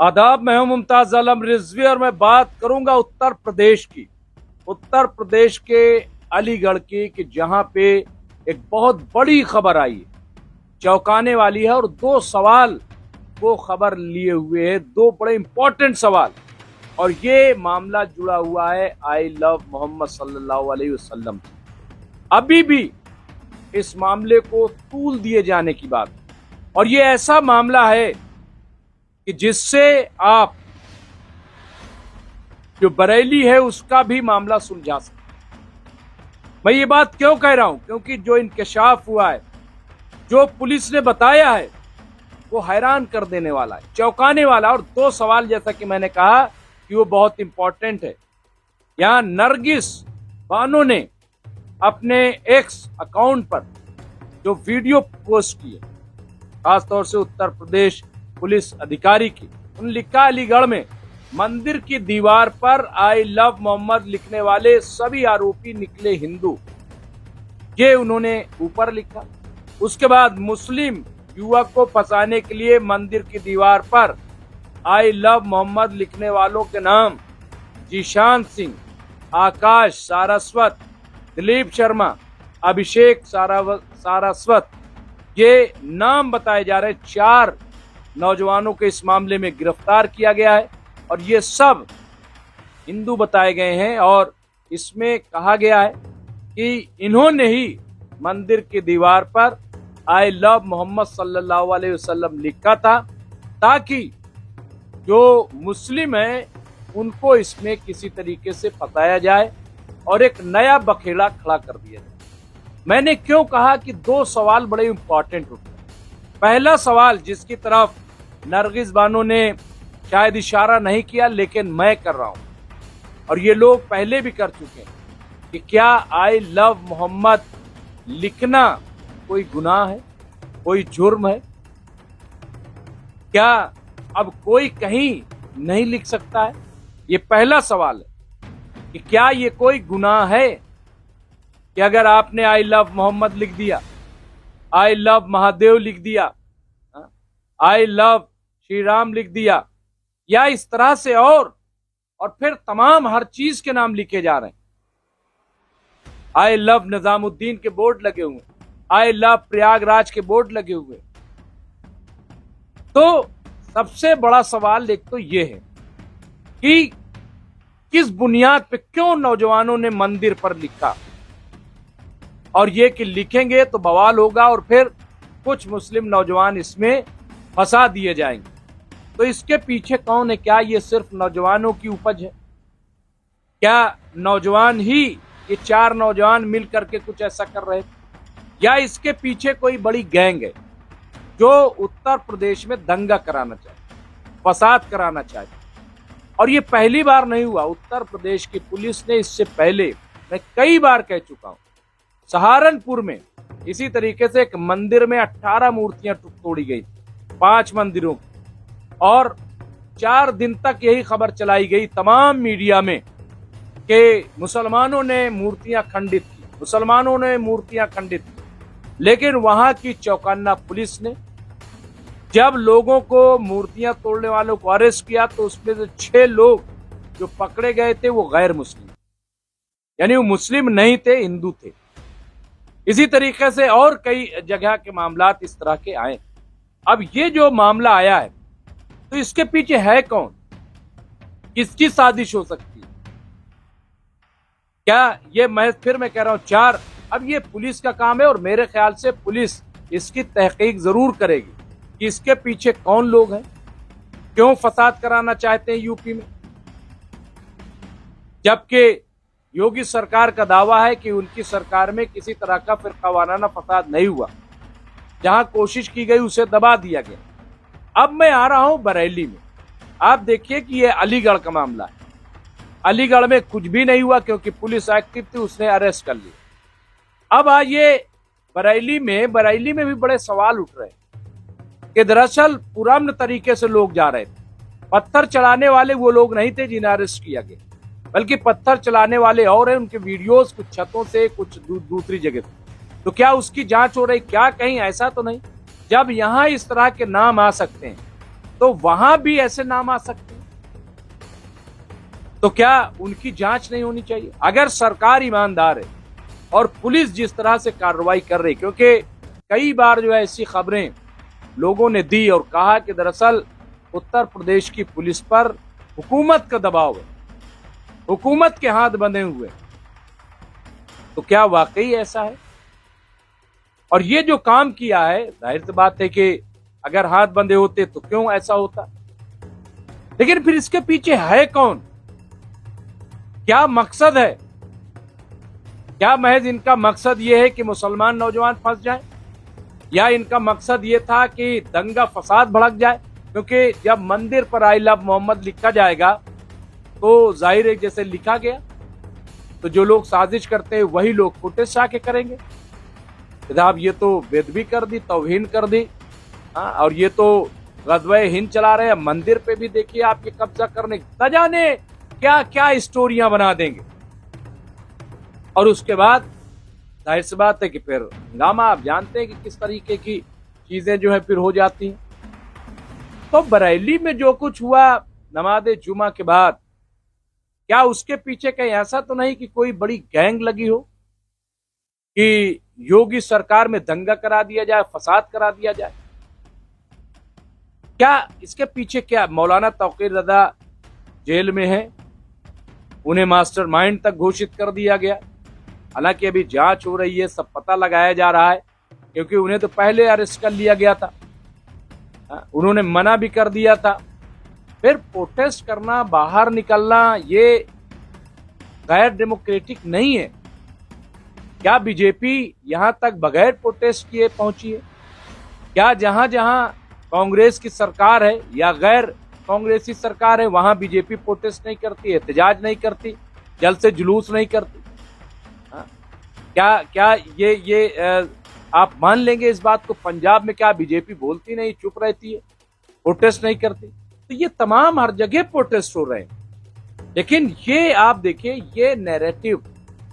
आदाब, मैं हूं मुमताज आलम रिजवी और मैं बात करूंगा उत्तर प्रदेश की। उत्तर प्रदेश के अलीगढ़ की, कि जहां पे एक बहुत बड़ी खबर आई है, चौंकाने वाली है। और दो सवाल वो खबर लिए हुए है, दो बड़े इंपॉर्टेंट सवाल। और ये मामला जुड़ा हुआ है आई लव मोहम्मद सल्लल्लाहु अलैहि वसल्लम। अभी भी इस मामले को तूल दिए जाने की बात, और ये ऐसा मामला है कि जिससे आप जो बरेली है उसका भी मामला सुलझा सकते। मैं ये बात क्यों कह रहा हूं? क्योंकि जो इंकशाफ हुआ है, जो पुलिस ने बताया है, वो हैरान कर देने वाला है, चौंकाने वाला। और दो सवाल, जैसा कि मैंने कहा कि वो बहुत इंपॉर्टेंट है। यहां नरगिस बानो ने अपने एक्स अकाउंट पर जो वीडियो पोस्ट की है, खासतौर से उत्तर प्रदेश पुलिस अधिकारी की, उन्होंने लिखा अलीगढ़ में मंदिर की दीवार पर आई लव मोहम्मद लिखने वाले सभी आरोपी निकले हिंदू। ये उन्होंने ऊपर लिखा। उसके बाद मुस्लिम युवक को फंसाने के लिए मंदिर की दीवार पर आई लव मोहम्मद लिखने वालों के नाम जीशान सिंह, आकाश सारस्वत, दिलीप शर्मा, अभिषेक सारस्वत, ये नाम बताए जा रहे। 4 नौजवानों को इस मामले में गिरफ्तार किया गया है और ये सब हिंदू बताए गए हैं। और इसमें कहा गया है कि इन्होंने ही मंदिर की दीवार पर आई लव मोहम्मद सल्लल्लाहु अलैहि वसल्लम लिखा था, ताकि जो मुस्लिम हैं उनको इसमें किसी तरीके से फंसाया जाए और एक नया बखेड़ा खड़ा कर दिया जाए। मैंने क्यों कहा कि दो सवाल बड़े इंपॉर्टेंट उठे। पहला सवाल, जिसकी तरफ नरगिस बानो ने शायद इशारा नहीं किया, लेकिन मैं कर रहा हूं और ये लोग पहले भी कर चुके हैं, कि क्या आई लव मोहम्मद लिखना कोई गुनाह है, कोई जुर्म है? क्या अब कोई कहीं नहीं लिख सकता है? ये पहला सवाल है कि क्या ये कोई गुनाह है कि अगर आपने आई लव मोहम्मद लिख दिया, आई लव महादेव लिख दिया, आई लव श्री राम लिख दिया, या इस तरह से और फिर तमाम हर चीज के नाम लिखे जा रहे हैं। आई लव निजामुद्दीन के बोर्ड लगे हुए, आई लव प्रयागराज के बोर्ड लगे हुए। तो सबसे बड़ा सवाल एक तो ये है कि किस बुनियाद पे, क्यों नौजवानों ने मंदिर पर लिखा, और ये कि लिखेंगे तो बवाल होगा और फिर कुछ मुस्लिम नौजवान इसमें फंसा दिए जाएंगे। तो इसके पीछे कौन है? क्या ये सिर्फ नौजवानों की उपज है? क्या नौजवान ही, ये 4 नौजवान मिल करके कुछ ऐसा कर रहे, या इसके पीछे कोई बड़ी गैंग है जो उत्तर प्रदेश में दंगा कराना चाहती, फसाद कराना चाहती? और ये पहली बार नहीं हुआ। उत्तर प्रदेश की पुलिस ने इससे पहले, मैं कई बार कह चुका हूं, सहारनपुर में इसी तरीके से एक मंदिर में 18 मूर्तियां तोड़ी गई, 5 मंदिरों की, और 4 दिन तक यही खबर चलाई गई तमाम मीडिया में कि मुसलमानों ने मूर्तियां खंडित की, मुसलमानों ने मूर्तियां खंडित की। लेकिन वहां की चौकन्ना पुलिस ने जब लोगों को, मूर्तियां तोड़ने वालों को अरेस्ट किया, तो उसमें से 6 लोग जो पकड़े गए थे वो गैर मुस्लिम, यानी वो मुस्लिम नहीं थे, हिंदू थे। इसी तरीके से और कई जगह के मामलात इस तरह के आए। अब ये जो मामला आया है, तो इसके पीछे है कौन? किसकी साजिश हो सकती है? क्या ये, मैं कह रहा हूं 4, अब ये पुलिस का काम है और मेरे ख्याल से पुलिस इसकी तहकीक जरूर करेगी कि इसके पीछे कौन लोग हैं, क्यों फसाद कराना चाहते हैं यूपी में। जबकि योगी सरकार का दावा है कि उनकी सरकार में किसी तरह का फिरकावाराना फसाद नहीं हुआ, जहां कोशिश की गई उसे दबा दिया गया। अब मैं आ रहा हूं बरेली में। आप देखिए कि यह अलीगढ़ का मामला है। अलीगढ़ में कुछ भी नहीं हुआ क्योंकि पुलिस एक्टिव थी, उसने अरेस्ट कर लिया। अब आइए बरेली में भी बड़े सवाल उठ रहे हैं कि दरअसल पुरअमन तरीके से लोग जा रहे थे। पत्थर चलाने वाले वो लोग नहीं थे जिन्हें अरेस्ट किया गया, बल्कि पत्थर चलाने वाले और हैं। उनके वीडियोस कुछ छतों से, कुछ दूसरी जगह से। तो क्या उसकी जांच हो रही? क्या कहीं ऐसा तो नहीं? जब यहां इस तरह के नाम आ सकते हैं, तो वहां भी ऐसे नाम आ सकते हैं। तो क्या उनकी जांच नहीं होनी चाहिए? अगर सरकार ईमानदार है और पुलिस जिस तरह से कार्रवाई कर रही, क्योंकि कई बार जो है ऐसी खबरें लोगों ने दी और कहा कि दरअसल उत्तर प्रदेश की पुलिस पर हुकूमत का दबाव है, हुकूमत के हाथ बंधे हुए। तो क्या वाकई ऐसा है? और ये जो काम किया है, जाहिर सी बात है कि अगर हाथ बंधे होते तो क्यों ऐसा होता। लेकिन फिर इसके पीछे है कौन? क्या मकसद है? क्या महज इनका मकसद यह है कि मुसलमान नौजवान फंस जाएं? या इनका मकसद ये था कि दंगा फसाद भड़क जाए? क्योंकि जब मंदिर पर आई लव मोहम्मद लिखा जाएगा तो जाहिर है जैसे लिखा गया, तो जो लोग साजिश करते हैं वही लोग फुटेज आके करेंगे। जनाब ये तो बेदबी कर दी, तौहीन कर दी। और ये तो गज़वे हिंद चला रहे हैं। मंदिर पे भी देखिए आप ये कब्जा करने न जाने क्या क्या स्टोरियां बना देंगे। और उसके बाद जाहिर सी बात है कि फिर हंगामा, आप जानते हैं कि किस तरीके की चीजें जो है फिर हो जाती हैं। तो बरेली में जो कुछ हुआ नमाज जुमा के बाद, क्या उसके पीछे कहीं ऐसा तो नहीं कि कोई बड़ी गैंग लगी हो कि योगी सरकार में दंगा करा दिया जाए, फसाद करा दिया जाए? क्या इसके पीछे क्या? मौलाना तौकीर रज़ा जेल में है, उन्हें मास्टरमाइंड तक घोषित कर दिया गया। हालांकि अभी जांच हो रही है, सब पता लगाया जा रहा है, क्योंकि उन्हें तो पहले अरेस्ट कर लिया गया था। उन्होंने मना भी कर दिया था। फिर प्रोटेस्ट करना, बाहर निकलना, ये गैर डेमोक्रेटिक नहीं है। क्या बीजेपी यहां तक बगैर प्रोटेस्ट किए पहुंची है? क्या जहां जहां कांग्रेस की सरकार है या गैर कांग्रेसी सरकार है वहां बीजेपी प्रोटेस्ट नहीं करती, एहतजाज नहीं करती, जलसे जुलूस नहीं करती? क्या ये आप मान लेंगे इस बात को? पंजाब में क्या बीजेपी बोलती नहीं, चुप रहती है, प्रोटेस्ट नहीं करती? तो ये तमाम हर जगह प्रोटेस्ट हो रहे हैं। लेकिन ये आप देखिए, ये नैरेटिव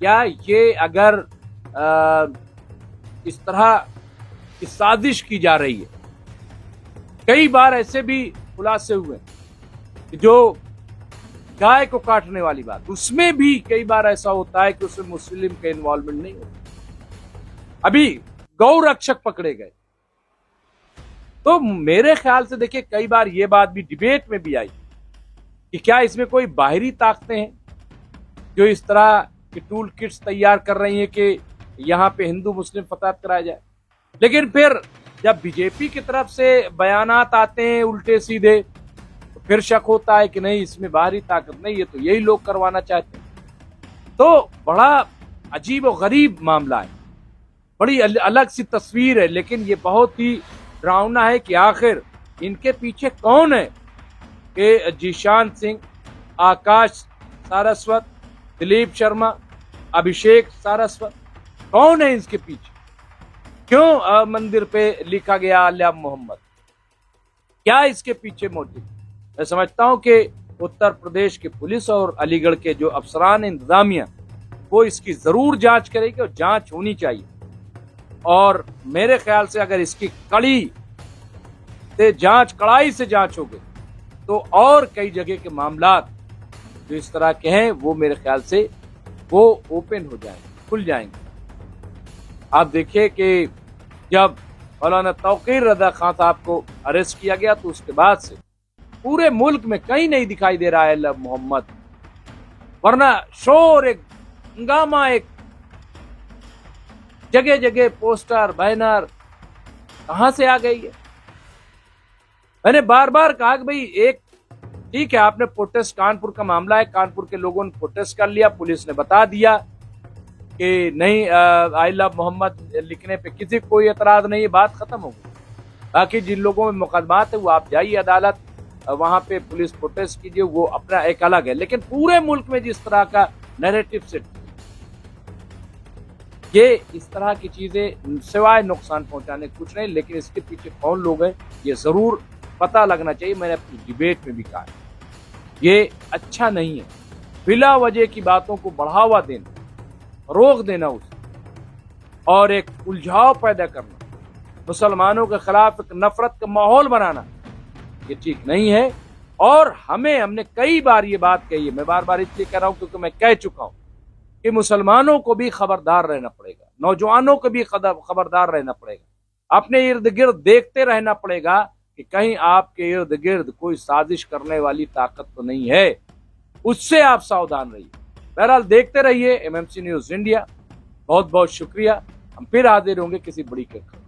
या ये अगर इस तरह की साजिश की जा रही है, कई बार ऐसे भी खुलासे हुए जो गाय को काटने वाली बात, उसमें भी कई बार ऐसा होता है कि उसमें मुस्लिम का इन्वॉल्वमेंट नहीं होता। अभी गौ रक्षक पकड़े गए, तो मेरे ख्याल से देखिए कई बार ये बात भी डिबेट में भी आई कि क्या इसमें कोई बाहरी ताकतें हैं जो इस तरह के टूल किट्स तैयार कर रही हैं कि यहां पे हिंदू मुस्लिम फसाद कराया जाए। लेकिन फिर जब बीजेपी की तरफ से बयानात आते हैं उल्टे सीधे, तो फिर शक होता है कि नहीं, इसमें बाहरी ताकत नहीं, ये तो यही लोग करवाना चाहते हैं। तो बड़ा अजीब और गरीब मामला है, बड़ी अलग सी तस्वीर है। लेकिन ये बहुत ही डरावना है कि आखिर इनके पीछे कौन है कि जीशान सिंह, आकाश सारस्वत, दिलीप शर्मा, अभिषेक सारस्वत, कौन है इसके पीछे? क्यों मंदिर पे लिखा गया लव मोहम्मद? क्या इसके पीछे मोटिव? मैं समझता हूं कि उत्तर प्रदेश की पुलिस और अलीगढ़ के जो अफसरान इंतजामिया, वो इसकी जरूर जांच करेगी और जांच होनी चाहिए। और मेरे ख्याल से अगर इसकी कड़ी से जांच हो गई तो और कई जगह के मामलात जो इस तरह के हैं वो मेरे ख्याल से वो ओपन हो जाएंगे, खुल जाएंगे। आप देखिए कि जब मौलाना तौकीर रज़ा खान साहब को अरेस्ट किया गया तो उसके बाद से पूरे मुल्क में कहीं नहीं दिखाई दे रहा है लव मोहम्मद, वरना शोर, एक हंगामा, एक जगह जगह पोस्टर, बैनर कहां से आ गई है। मैंने बार बार कहा कि भाई एक ठीक है, आपने प्रोटेस्ट, कानपुर का मामला है, कानपुर के लोगों ने प्रोटेस्ट कर लिया, पुलिस ने बता दिया कि नहीं, आई लव मोहम्मद लिखने पे किसी को कोई एतराज नहीं है, बात खत्म हो गई। बाकी जिन लोगों में मुकदमात है वो आप जाइए अदालत, वहां पे पुलिस प्रोटेस्ट कीजिए, वो अपना एक अलग है। लेकिन पूरे मुल्क में जिस तरह का नैरेटिव सेट, ये इस तरह की चीजें सिवाय नुकसान पहुंचाने कुछ नहीं। लेकिन इसके पीछे कौन लोग हैं ये जरूर पता लगना चाहिए। मैंने अपनी डिबेट में भी कहा, ये अच्छा नहीं है बिला वजह की बातों को बढ़ावा देना, रोक देना उसे, और एक उलझाव पैदा करना, मुसलमानों के खिलाफ एक नफरत का माहौल बनाना, ये ठीक नहीं है। और हमने कई बार ये बात कही है, मैं बार बार इसलिए कह रहा हूं क्योंकि मैं कह चुका हूं कि मुसलमानों को भी खबरदार रहना पड़ेगा, नौजवानों को भी खबरदार रहना पड़ेगा, अपने इर्द गिर्द देखते रहना पड़ेगा कि कहीं आपके इर्द गिर्द कोई साजिश करने वाली ताकत तो नहीं है, उससे आप सावधान रहिए। बहरहाल देखते रहिए एमएमसी न्यूज इंडिया। बहुत बहुत शुक्रिया। हम फिर हाजिर होंगे किसी बड़ी खबर।